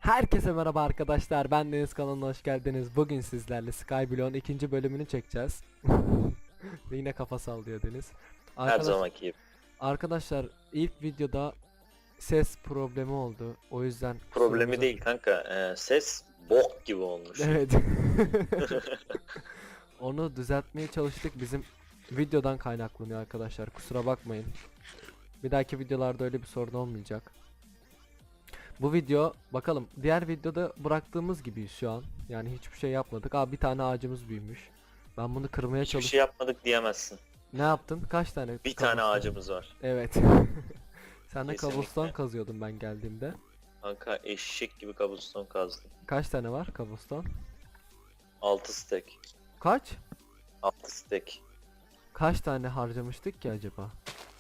Herkese merhaba arkadaşlar. Ben Deniz, kanalına hoş geldiniz. Bugün sizlerle Skyblock'un ikinci bölümünü çekeceğiz. Ve yine kafa sallıyor Deniz. Her Arkadaş, zamanki gibi. arkadaşlar ilk videoda ses problemi oldu. O yüzden Problemi kusurumuza... değil kanka. Ses bok gibi olmuş. Evet. Onu düzeltmeye çalıştık. Bizim videodan kaynaklanıyor arkadaşlar. Kusura bakmayın. Bir dahaki videolarda öyle bir sorun olmayacak. Bu video bakalım, diğer videoda bıraktığımız gibiyiz şu an. Yani hiçbir şey yapmadık. Bir tane ağacımız büyümüş. Ben bunu kırmaya Hiçbir çalış. şey yapmadık diyemezsin. Ne yaptın? Kaç tane? Bir tane cobblestone? ağacımız var. Evet. Sen de Kesinlikle. cobblestone kazıyordun ben geldiğimde. Kanka eşek gibi cobblestone kazdım. Kaç tane var cobblestone? 6 stack. Kaç? 6 stack. Kaç tane harcamıştık ki acaba?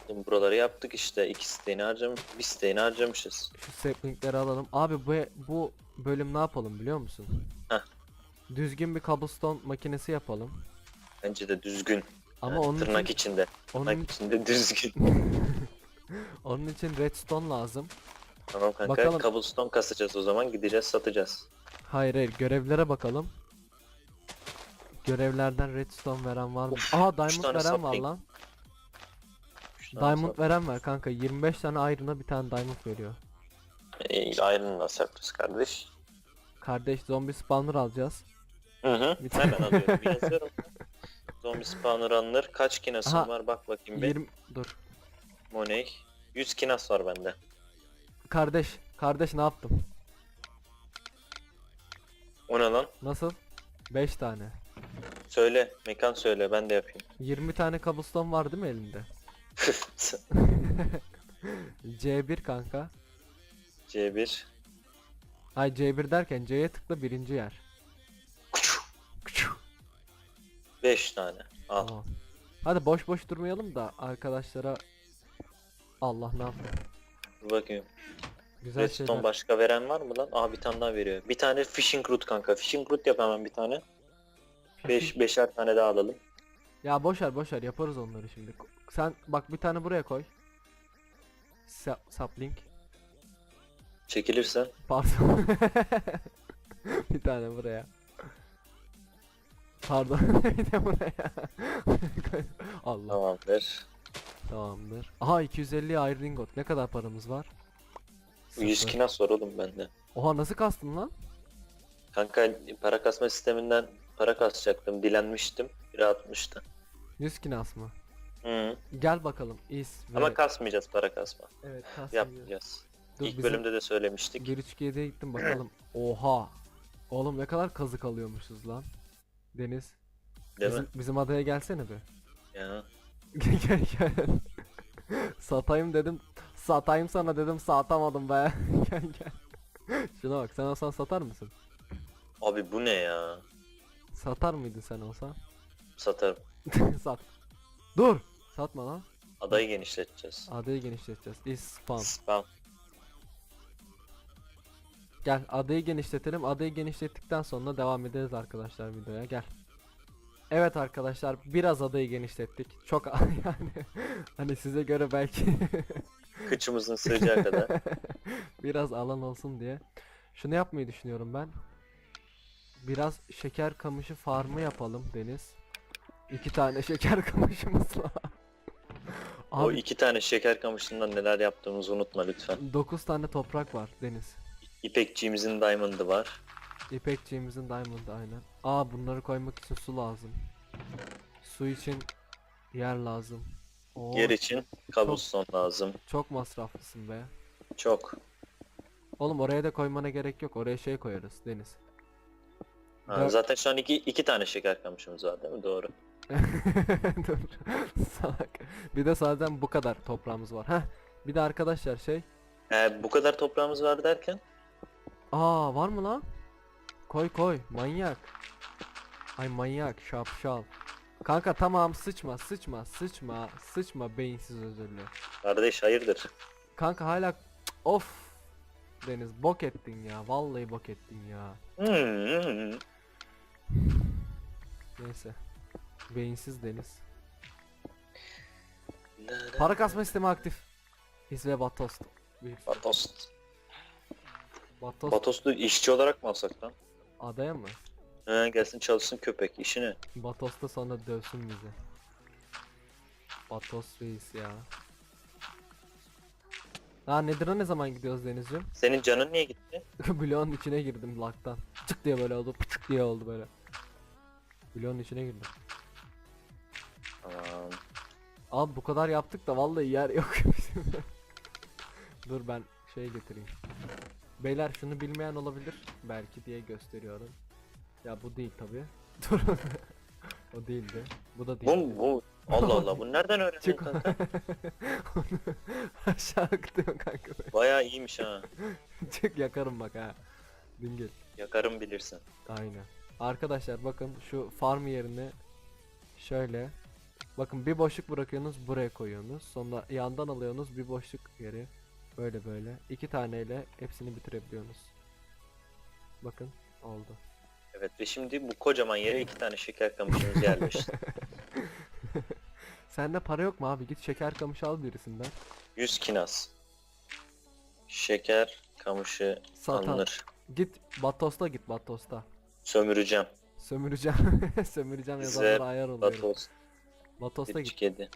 Şimdi buraları yaptık işte. 2 stack'ini harcamış. Bir stack'ini harcamışız. Şu saplingleri alalım. Abi bu bölüm ne yapalım biliyor musun? Heh. Düzgün bir cobblestone makinesi yapalım. Bence de düzgün. Ama Yani onun tırnak için içinde. Tırnak onun içinde düzgün. onun için redstone lazım. Tamam kanka. Bakalım. Cobblestone kasacağız o zaman. Gideceğiz satacağız. Hayır, görevlere bakalım. Görevlerden redstone veren var mı? Aha, diamond tane veren var sapling. lan. 3 Diamond veren var kanka. 25 tane iron'a bir tane diamond veriyor. Iron'la saplıyoruz kardeş. Kardeş, zombi spawner alacağız. Hı hı. Bir Hemen alıyorum. Yazıyorum. Zombie spawner alınır. Kaç kinasın Aha, var bak bakayım bir. 20 dur. Money. 100 kinas var bende. Kardeş ne yaptım? O ne lan? Nasıl? 5 tane. Söyle. Mekan söyle ben de yapayım. 20 tane cobblestone var değil mi elinde? C1 kanka. C1. Ay, C1 derken C'ye tıkla, birinci yer. 5 tane. Al. Tamam. Hadi boş boş durmayalım da arkadaşlara. Allah, ne yaptı? Dur bakayım. Güzel Redstone şeyler. başka veren var mı lan? Bir tane daha veriyor. Bir tane fishing root kanka. Fishing root yap hemen bir tane. 5'er tane daha alalım. Ya boş ver yaparız onları şimdi. Sen bak, bir tane buraya koy. Sapling. Çekilirsen. Pardon. Bir tane buraya. Pardon. Bir de buraya. Allah. Tamamdır. Tamamdır. Aha, 250 iron ingot. Ne kadar paramız var? 100 Sıfır. kinas var oğlum bende. Oha, nasıl kastın lan? Kanka para kasma sisteminden para kasacaktım. Dilenmiştim. Biri atmıştı. 100 kinas mı? Hı. Gel bakalım. Is ve... Ama kasmayacağız para kasma. Evet, kasmayacağız. Yapmayacağız. Dur, İlk bizim bölümde de söylemiştik. 1.3G'de gittim bakalım. Oha. Oğlum, ne kadar kazık alıyormuşuz lan. Deniz. Değil mi? Bizim adaya gelsene be. Ya. Gel. Satayım dedim. Satayım sana dedim, satamadım be. Gel. Şuna bak, sen olsan satar mısın? Abi bu ne ya? Satar mıydın sen olsan? Satarım. Sat. Dur. Satma lan. Adayı genişleteceğiz. Adayı genişleteceğiz. Is spawn. Spam. Gel, adayı genişletelim. Adayı genişlettikten sonra devam ederiz arkadaşlar videoya. Gel. Evet arkadaşlar, biraz adayı genişlettik. Çok yani hani size göre belki Kıçımızın sığacağı kadar. biraz alan olsun diye. Şunu yapmayı düşünüyorum ben. Biraz şeker kamışı farmı yapalım Deniz. 2 tane şeker kamışımız var. O Abi, 2 tane şeker kamışından neler yaptığımızı unutma lütfen. 9 tane toprak var Deniz. İpekçiğimizin diamond'ı var. İpekçiğimizin diamond'ı aynen. Bunları koymak için su lazım. Su için yer lazım. Oo, Yer için cobblestone lazım. çok masraflısın be. Çok. Oğlum, oraya da koymana gerek yok. Oraya şey koyarız Deniz. Zaten şu an iki tane şeker kamışımız var değil mi? Doğru. Dur. Salak. Bir de zaten bu kadar toprağımız var. Heh. Bir de arkadaşlar şey. Bu kadar toprağımız var derken? Var mı lan? Koy. Manyak. Ay manyak. Şapşal. Kanka tamam, sıçma beyinsiz özürlü. Kardeş hayırdır? Kanka hala of. Deniz, bok ettin ya. Vallahi bok ettin ya. Hmm. Neyse. Beyinsiz Deniz. Para kasma sistemi aktif. Is ve Batost. Tost. Batos Batos'u işçi olarak mı alsak lan? adaya mı? He, gelsin çalışsın köpek işini. Batos da sonra dövsün bizi. Batos reis ya. Ha Nedir'a ne zaman gidiyoruz Denizciğim? Senin canın niye gitti? Bloğun içine girdim lag'tan. Çık diye böyle oldu, pıçık diye oldu böyle. Bloğun içine girdim. Aman. Abi bu kadar yaptık da vallahi yer yok. Dur ben şey getireyim. Beyler şunu bilmeyen olabilir belki diye gösteriyorum. Ya bu değil tabi. Dur. O değildi. Bu da değildi. Bu Allah Allah, bu nereden öğrendin Çık. kanka? Onu aşağı akıtıyor kanka. Bayağı iyiymiş ha. Çık yakarım bak ha. Dingil. Yakarım bilirsin. Aynen. Arkadaşlar bakın şu farm yerini şöyle. Bakın bir boşluk bırakıyorsunuz buraya koyuyorsunuz. Sonra yandan alıyorsunuz bir boşluk yeri. Böyle böyle. 2 taneyle hepsini bitirebiliyorsunuz. Bakın oldu. Evet ve şimdi bu kocaman yere 2 tane şeker kamışımız yerleşti. Sende para yok mu abi? Git şeker kamışı al birisinden. 100 kinas. Şeker kamışı Sat al. alınır. Git Batos'ta git Batos'ta. Sömüreceğim. Sömüreceğim. Sömüreceğim Bizler yazanlara ayar oluyorum. Batos. Batos'ta git. 1-2-7.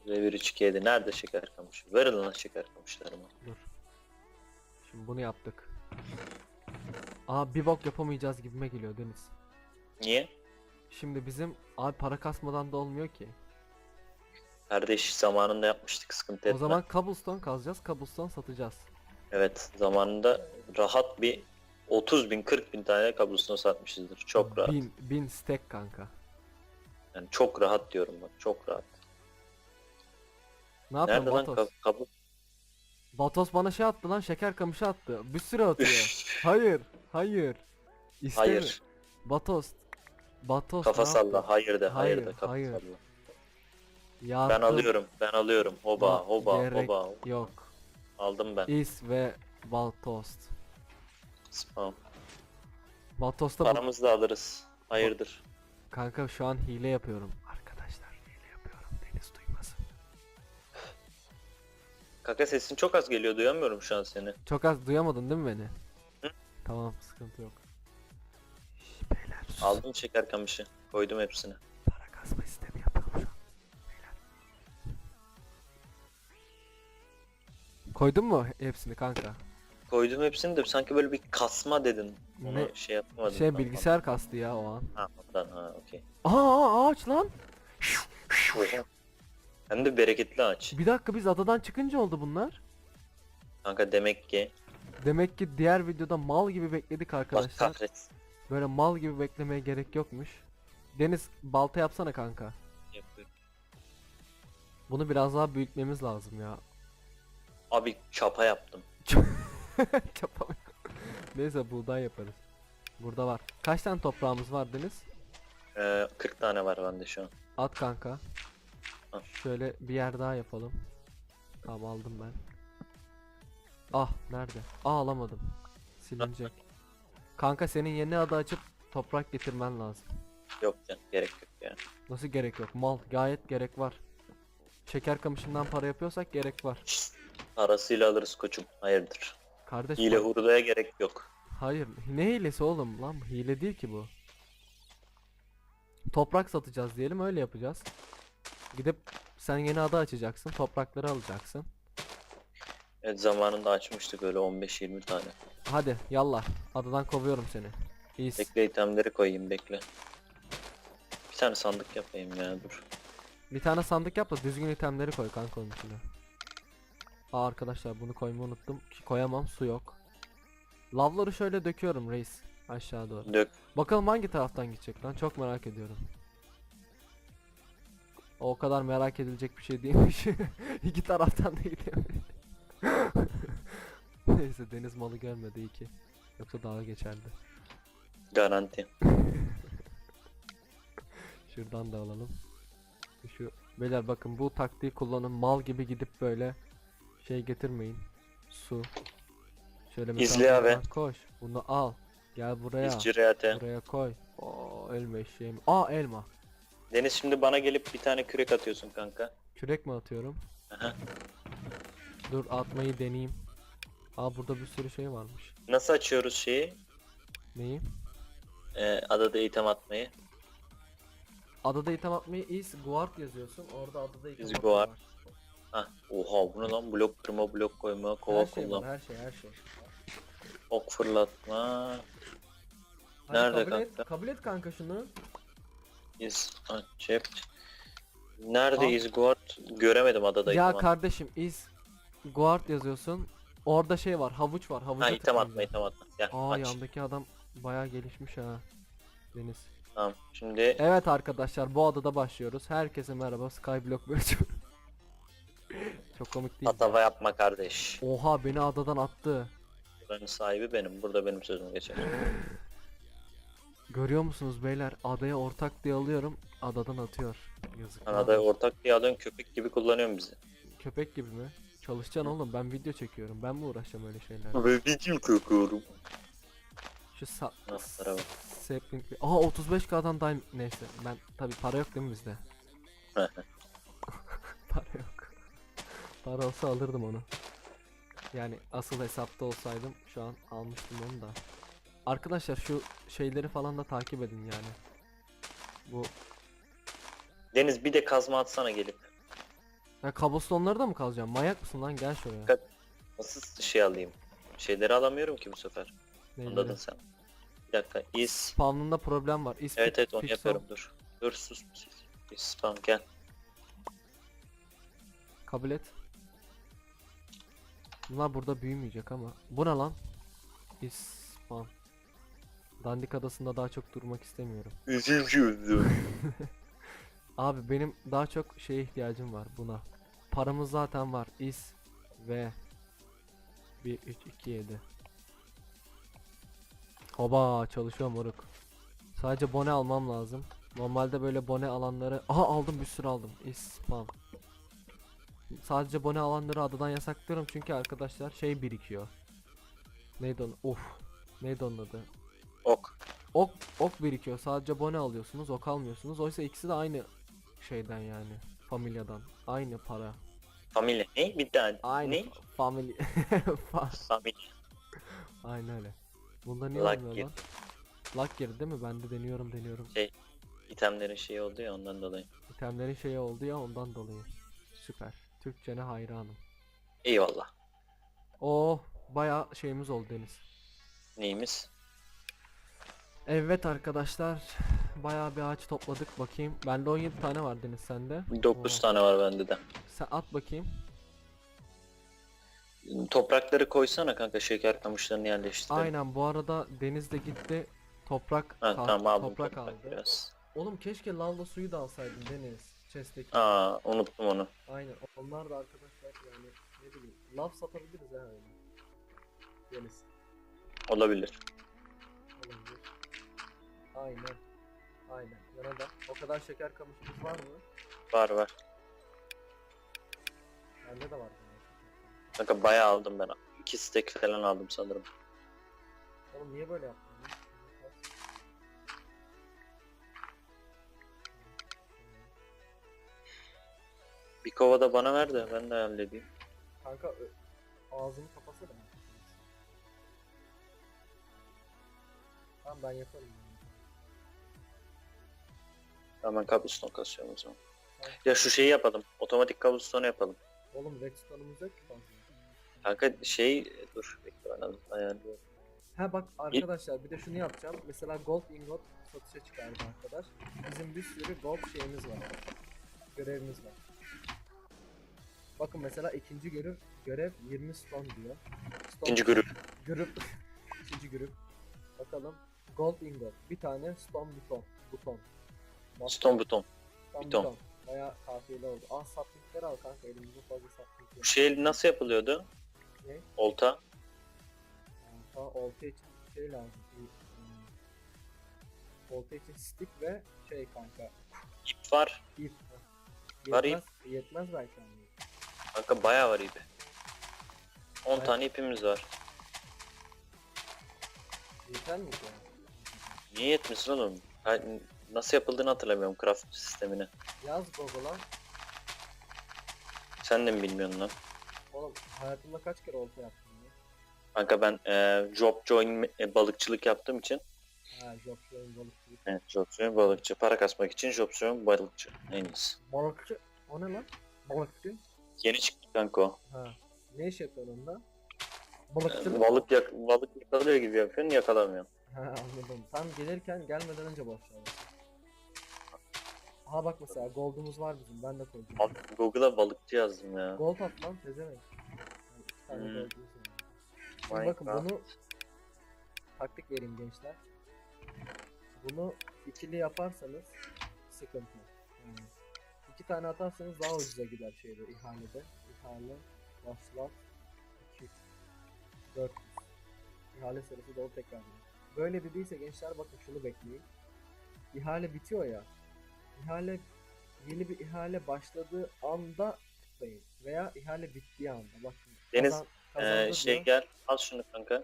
Ve 1-2-7. Nerede şeker kamışı? Verin lan şeker kamışlarımı. Dur. Şimdi bunu yaptık. Aa bir bok yapamayacağız gibime geliyor Deniz. Niye? Şimdi bizim abi para kasmadan da olmuyor ki. Kardeş zamanında yapmıştık, sıkıntı etme. O zaman cobblestone kazacağız, cobblestone satacağız. Evet, zamanında rahat bir 30 bin 40 bin tane kablosunu satmışızdır. Çok rahat. 1000 stack kanka. Yani çok rahat diyorum bak, çok rahat. Ne yapıyorsun Nerede lan Batos? kablo? Batos bana şey attı lan, şeker kamışı attı. Bir sürü atıyor. Hayır, hayır. İstemiyor. Hayır. Batos. Batos Kafa ne salla. yaptı? Hayır de, hayır Hayır, de, kafa hayır. salla. Yardım Ben alıyorum, ben alıyorum. Hoba, hoba, gerek hoba. yok. Aldım ben. Is ve Baltost. Spam. Batos'ta bu. Paramızı da alırız. Hayırdır. Kanka şu an hile yapıyorum. Arkadaşlar hile yapıyorum. Deniz duymasın. Kaka sesin çok az geliyor, duyamıyorum şu an seni. Çok az duyamadın değil mi beni? Hı? Tamam sıkıntı yok. Şş, beyler sus. Aldım şeker kamışı. Koydum hepsini. Para kasma sistemi yapıyorum şu an. Beyler. Koydun mu hepsini kanka? Koydum hepsini de sanki böyle bir kasma dedin. Onu Ne? şey yapmadım. Şey tam. bilgisayar kastı ya o an. Ha, ondan, ha, okey. Aa ağaç lan. Oha. Hem de bereketli ağaç. Bir dakika biz adadan çıkınca oldu bunlar. Kanka demek ki Demek ki diğer videoda mal gibi bekledik Allah arkadaşlar. kahretsin. Böyle mal gibi beklemeye gerek yokmuş. Deniz balta yapsana kanka. Yapıyorum. Bunu biraz daha büyütmemiz lazım ya. Abi çapa yaptım. Yapamıyorum. Neyse buğday yaparız. Burada var. Kaç tane toprağımız var Deniz? 40 tane var bende şu an. At kanka. Al. Şöyle bir yer daha yapalım. Tamam aldım ben. Ah nerede? Alamadım. Silinecek. Kanka senin yeni ada açıp toprak getirmen lazım. Yok ya, gerek yok ya. Nasıl gerek yok? Mal gayet gerek var. Şeker kamışından para yapıyorsak gerek var. Parasıyla alırız koçum. Hayırdır. Kardeş Hile bak- hurdaya gerek yok. Hayır. Ne hilesi oğlum lan? Hile değil ki bu. Toprak satacağız diyelim öyle yapacağız. Gidip sen yeni ada açacaksın. Toprakları alacaksın. Evet, zamanında açmıştık öyle 15-20 tane. Hadi yallah. Adadan kovuyorum seni. İyisin. Bekle, itemleri koyayım, bekle. Bir tane sandık yapayım ya, dur. Bir tane sandık yap da düzgün itemleri koy kanka onun içine. Aa arkadaşlar bunu koymayı unuttum ki koyamam su yok. Lavları şöyle döküyorum reis aşağı doğru. Dök. Bakalım hangi taraftan gidecek lan çok merak ediyorum. O kadar merak edilecek bir şey değilmiş. İki taraftan da gidiyor. Neyse deniz malı görmedi iyi ki. Yoksa dalga geçerdi. Garanti. Şuradan da alalım. Şu beyler bakın bu taktiği kullanın mal gibi gidip böyle şey getirmeyin. Su. Şöyle mesela İzle abi. buradan koş. Bunu al. Gel buraya. İzciriyate. Buraya koy. Oo elma eşeğim. Aa elma. Deniz şimdi bana gelip bir tane kürek atıyorsun kanka. Kürek mi atıyorum? Aha. Dur atmayı deneyeyim. Aa burada bir sürü şey varmış. Nasıl açıyoruz şeyi? Neyi? Adada item atmayı. Adada item atmayı is guard yazıyorsun. Orada adada item Is atma guard. var. Hah. Oha bu ne lan? Blok kırma, blok koyma, kova Her şey var, kullan. her şey, her şey. Ok fırlatma. Hadi Nerede kabul et, kanka? kabul et kanka şunu. Is accept. Nerede Al. is guard? Göremedim adada Ya item at. kardeşim is guard yazıyorsun. Orada şey var, havuç var. Ha Havuca item atma, tıklayacaksın. item atma. Gel Aa aç. yandaki adam bayağı gelişmiş ha. Deniz. Tamam. Şimdi Evet arkadaşlar bu adada başlıyoruz. Herkese merhaba. Skyblock bölümü. Çok komik değil mi? tatava yapma kardeş. Oha beni adadan attı. Buranın sahibi benim. Burada benim sözüm geçer. Görüyor musunuz beyler? Adaya ortak diye alıyorum. Adadan atıyor. Yazık. Sen adayı ortak diye alıyorsun, köpek gibi kullanıyorsun bizi. Köpek gibi mi? Çalışacaksın oğlum. Ben video çekiyorum. Ben mi uğraşacağım öyle şeylerle? Ve video çekiyorum. Şu Naslara bak. sapling. Aha 35K'dan daim. Neyse. Ben tabi para yok değil mi bizde? Para yok. Para olsa alırdım onu. Yani asıl hesapta olsaydım şu an almıştım onu da. Arkadaşlar şu şeyleri falan da takip edin yani. Bu Deniz bir de kazma atsana gelip. ya cobblestone'ları da mı kalacağım? Manyak mısın lan? Gel şuraya. Dikkat. Nasıl şey alayım? Şeyleri alamıyorum ki bu sefer. Neyleri? Anladın sen. Bir dakika. Is. Spawn'ında problem var. Is Evet evet onu fix yapıyorum dur. Dur sus. Is spam gel. kabul et. Bunlar burada büyümeyecek ama. Bu ne lan? Is spawn. Dandik adasında daha çok durmak istemiyorum. Üzücü. Abi benim daha çok şeye ihtiyacım var buna. Paramız zaten var. Is ve 1 3 2 7. Oba çalışıyor moruk. Sadece bone almam lazım. Normalde böyle bone alanları aha aldım bir sürü aldım. Is spam. Sadece bone alanları adadan yasaklıyorum çünkü arkadaşlar şey birikiyor. Neydi onun? Of. Neydi onun adı? Ok. Ok birikiyor. Sadece bone alıyorsunuz, ok almıyorsunuz. Oysa ikisi de aynı şeyden yani. Familyadan. Aynı para. Familya. Ne? Bir daha. Aynı Ne? family. Familya. Aynen öyle. Bunda niye Luck olmuyor gir. lan? Luck girdi değil mi? Ben de deniyorum. İtemlerin şeyi oldu ya ondan dolayı. İtemlerin şeyi oldu ya ondan dolayı. Süper. Türkçene hayranım. Eyvallah. Oh bayağı şeyimiz oldu Deniz. Neyimiz? Evet arkadaşlar. Bayağı bir ağaç topladık bakayım. Bende 17 tane var Deniz sende. 9 Oh. tane var bende de. Sen at bakayım. Toprakları koysana kanka, şeker kamışlarını yerleştirelim. Aynen bu arada Deniz de gitti. Toprak Ha, tamam aldım toprak aldı. biraz. Oğlum keşke lavla suyu da alsaydın Deniz. Chest'teki. Aa unuttum onu. Aynen onlar da arkadaşlar yani ne bileyim lav satabiliriz ha öyle. Deniz. Olabilir. Olabilir. Aynen. Aynen. Yana da. O kadar şeker kamışımız var mı? Var var. Bende de var. Kanka bayağı aldım ben. 2 stack falan aldım sanırım. Oğlum niye böyle yaptın? Lan? Bir kova da bana ver de ben de halledeyim. Kanka ağzını kapasana. Tamam ben yaparım. Tamam ben cobblestone kasıyorum o zaman. Tamam. Ya şu şeyi yapalım. Otomatik cobblestone yapalım. Oğlum redstone'umuz yok ki fazla. Kanka şey dur bekle ben ayarlıyorum. Ha bak arkadaşlar bir de şunu yapacağım. Mesela gold ingot satışa çıkardı arkadaş. Bizim bir sürü gold şeyimiz var. Görevimiz var. Bakın mesela ikinci görev 20 stone diyor. İkinci grup. Grup. İkinci grup. Bakalım. Gold ingot. Bir tane stone buton. Bak, Stone buton. stone buton. buton. Bayağı kafiyeli oldu. Ah saplikleri al kanka elimizde fazla saplik Bu yok. şey nasıl yapılıyordu? Ne? Olta. Olta için şey lazım. Olta için stick ve şey kanka. İp var. İp. Var Yetmez belki ama. Kanka bayağı var ipi. 10 Evet. tane ipimiz var. Yeter mi ki? Niye yetmesin oğlum? Nasıl yapıldığını hatırlamıyorum craft sistemini. Yaz Google'a. Sen de mi bilmiyorsun lan? Oğlum hayatımda kaç kere olta yaptım ya? Kanka ben job join balıkçılık yaptığım için Ha, Jobs'un balıkçılık. evet, job join balıkçı. Para kasmak için job join balıkçı. En iyisi. Balıkçı. O ne lan? Balıkçı. Yeni çıktı kanka o. Ha. Ne iş yapıyorsun onda? Balıkçılık. Balık yakalıyor gibi yapıyorsun, yakalamıyorsun. Ha, anladım. Tam gelirken gelmeden önce başlayalım. Aha bak mesela gold'umuz var bizim. Ben de koydum. Abi, Google'a balıkçı yazdım ya. Gold at lan pezevenk. Yani iki tane Hmm. gold'umuz var. Şimdi bakın Minecraft. bunu taktik vereyim gençler. Bunu ikili yaparsanız sıkıntı. Yani iki tane atarsanız daha ucuza gider şeyde ihalede. İhale başlat 2 400. İhale sırası dolu tekrar. Böyle dediyse gençler bakın şunu bekleyin. İhale bitiyor ya. İhale yeni bir ihale başladığı anda tıklayın veya ihale bittiği anda. Bak şimdi. Deniz, Kazandı diyor. gel al şunu kanka.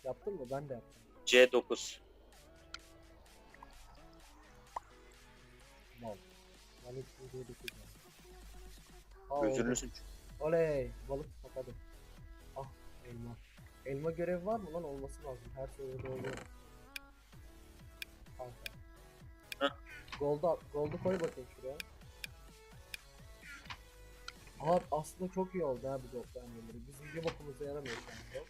Yaptın mı? Ben de yaptım. C9. Mal. Ben hiç videoyu dokuyacağım. Aa, oldu. Özürlüsün. Oley! Balık patladı. Ah elma. Elma görevi var mı lan? Olması lazım. Her şeyde oluyor. Kanka. Heh. Gold'u koy bakayım şuraya. Aha aslında çok iyi oldu ha bu gold vermeleri. Bizim bir bakımıza yaramıyor şu an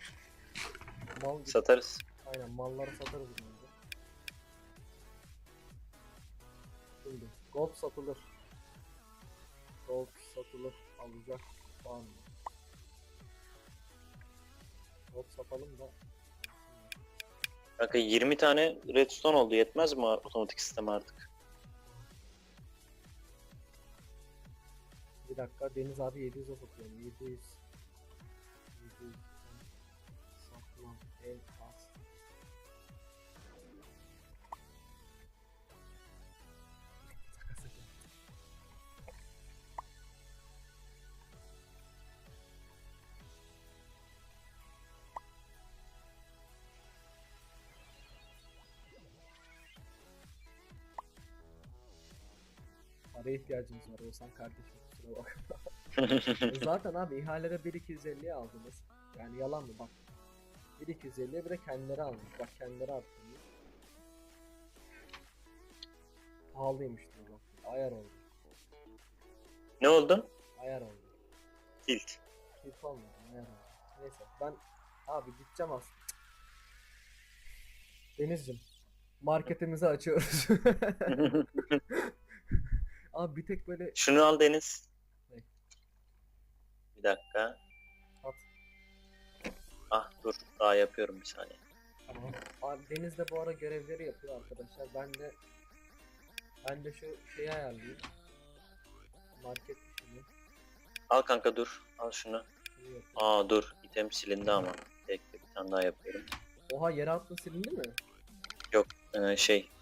gold. Mal Satarız. aynen malları satarız bence. Şimdi gold satılır. Gold satılır. Alacak var mı? Gold satalım da. Kanka 20 tane redstone oldu. Yetmez mi otomatik sistem artık? Bir dakika Deniz abi 700'e satıyorum. 700 satmam en az. Paraya ihtiyacımız var olsan kardeşim kusura bakma. Zaten abi ihalede 1.250'ye aldınız. Yani yalan mı bak. 1.250'ye bir de kendileri almış. Bak kendileri arttırmış. Pahalıymıştır bak. Ayar oldu. Ne oldun? Ayar oldu. Tilt. Hiç olmadı. Ayar oldu. Neyse ben abi gideceğim aslında. Denizciğim. Marketimizi açıyoruz. Abi bir tek böyle Şunu al Deniz. Ne? Bir dakika. at. Ah dur. Daha yapıyorum bir saniye. Tamam. Abi Deniz de bu ara görevleri yapıyor arkadaşlar. Ben de şu şeyi ayarlayayım. Market işini. Al kanka dur. Al şunu. Şunu yapayım. Aa dur. İtem silindi ama. Bekle bir tane daha yapıyorum. Oha yere attın silindi mi?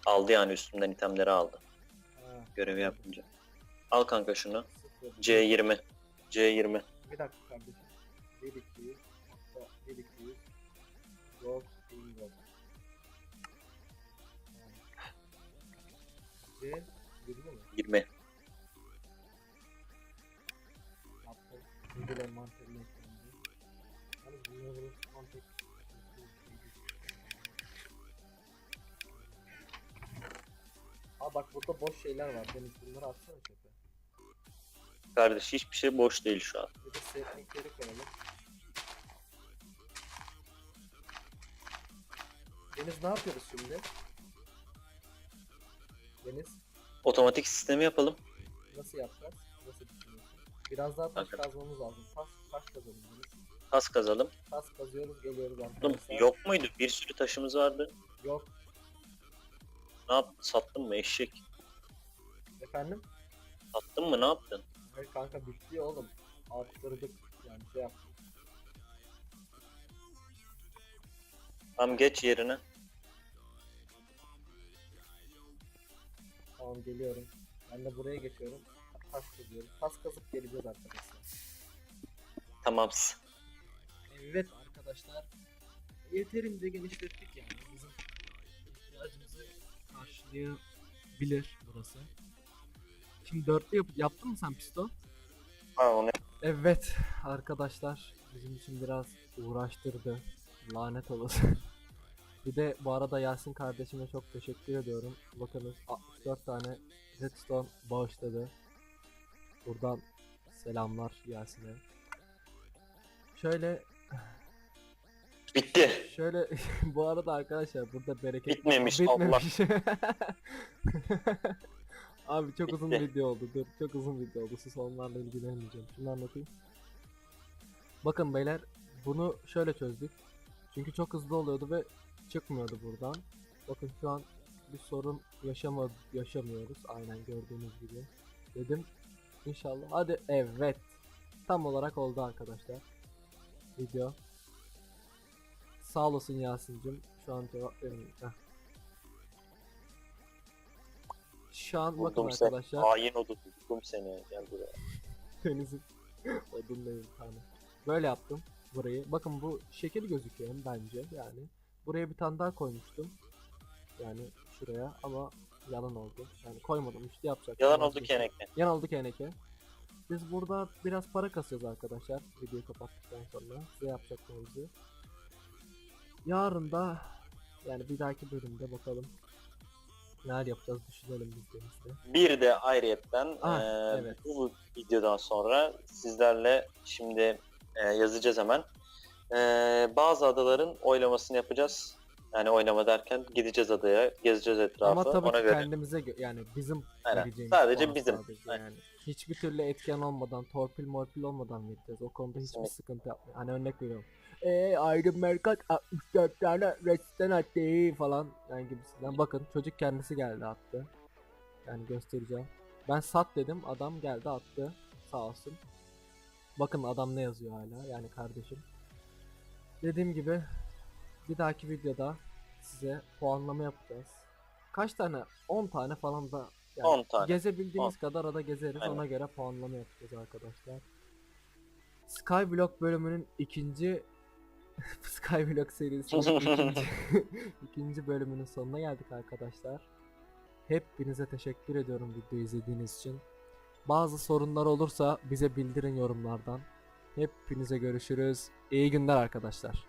Aldı yani üstümden itemleri aldı. Ha, Görevi yapınca. Al kanka şunu. sıfır. C20. C20. Bir dakika kardeşim. 1.200 hatta 1.200 Gold Bingo. C 20 mi? 20. Yaptım. Şimdi envanterine eklendi. Hani bunları kontek Aa bak burada boş şeyler var. Deniz bunları atsana çöpe. Kardeş hiçbir şey boş değil şu an. Bir de setlinkleri koyalım. Deniz ne yapıyoruz şimdi? Deniz Otomatik sistemi yapalım. nasıl yapacağız? Nasıl düşünüyorsun? Biraz daha taş Kanka. kazmamız lazım. Taş kazalım Deniz. Tas kazalım. Taş kazıyoruz geliyoruz Oğlum, arkadaşlar. yok muydu? Bir sürü taşımız vardı. Yok. Ne yaptın? Sattın mı eşek? Efendim? Sattın mı? Ne yaptın? Hayır kanka bitti ya oğlum. Arttırdık yani şey yaptık. Tamam geç yerine. Tamam geliyorum. Ben de buraya geçiyorum. Taş kazıyorum. Taş kazıp geleceğiz arkadaşlar. Tamam. Evet arkadaşlar. Yeterince genişlettik yani. Bizim ihtiyacımızı karşılayabilir burası. Şimdi dörtlü yaptın mı sen piston? Ha onu. Evet arkadaşlar bizim için biraz uğraştırdı Lanet olası. Bir de bu arada Yasin kardeşime çok teşekkür ediyorum. Bakınız 64 tane redstone bağışladı. Buradan selamlar Yasin'e. Şöyle Bitti. şöyle bu arada arkadaşlar burada bereket Bitmemiş, bitmemiş. Abi çok uzun Bitti. video oldu. Dur, çok uzun video oldu. Siz onlarla ilgilenmeyeceğim. Şunu anlatayım. Bakın beyler, bunu şöyle çözdük. Çünkü çok hızlı oluyordu ve çıkmıyordu buradan. Bakın şu an bir sorun yaşamıyoruz. Aynen gördüğünüz gibi. Dedim. İnşallah. Hadi evet. Tam olarak oldu arkadaşlar. Video. Sağ olasın Yasin'cim. Şu an cevap vermiyor. Şu an bakın Buldum seni. arkadaşlar. Hain odun. Buldum seni. Gel buraya. Denizin odundayım tane. Böyle yaptım burayı. Bakın bu şekil gözüküyor bence yani. Buraya bir tane daha koymuştum. Yani şuraya ama yalan oldu. Yani koymadım işte yapacak. Yalan oldu keneke. Yalan oldu keneke. Biz burada biraz para kasıyoruz arkadaşlar. Videoyu kapattıktan sonra size yapacaklarımızı. Yarın da yani bir dahaki bölümde bakalım neler yapacağız düşünelim biz de işte. Bir de ayrıyetten Evet. bu videodan sonra sizlerle şimdi yazacağız hemen. Bazı adaların oylamasını yapacağız. Yani oynama derken gideceğiz adaya, gezeceğiz etrafı. Ama tabii Ona ki göre. kendimize yani bizim Aynen. vereceğimiz Sadece puan bizim. sadece Aynen. yani. Hiçbir türlü etken olmadan, torpil morpil olmadan vereceğiz. O konuda hiçbir Kesinlikle. sıkıntı yapmayın. Hani örnek veriyorum. Ayrı Merkat 64 tane redstone attı falan yani gibisinden. Bakın çocuk kendisi geldi attı. Yani göstereceğim. Ben sat dedim, adam geldi attı. Sağ olsun. Bakın adam ne yazıyor hala yani kardeşim. Dediğim gibi bir dahaki videoda size puanlama yapacağız. Kaç tane? 10 tane falan da yani 10 tane. gezebildiğimiz kadar ada gezeriz. Aynen. Ona göre puanlama yapacağız arkadaşlar. Skyblock bölümünün ikinci Skyblock serisinin ikinci bölümünün sonuna geldik arkadaşlar. Hepinize teşekkür ediyorum videoyu izlediğiniz için. Bazı sorunlar olursa bize bildirin yorumlardan. Hepinize görüşürüz. İyi günler arkadaşlar.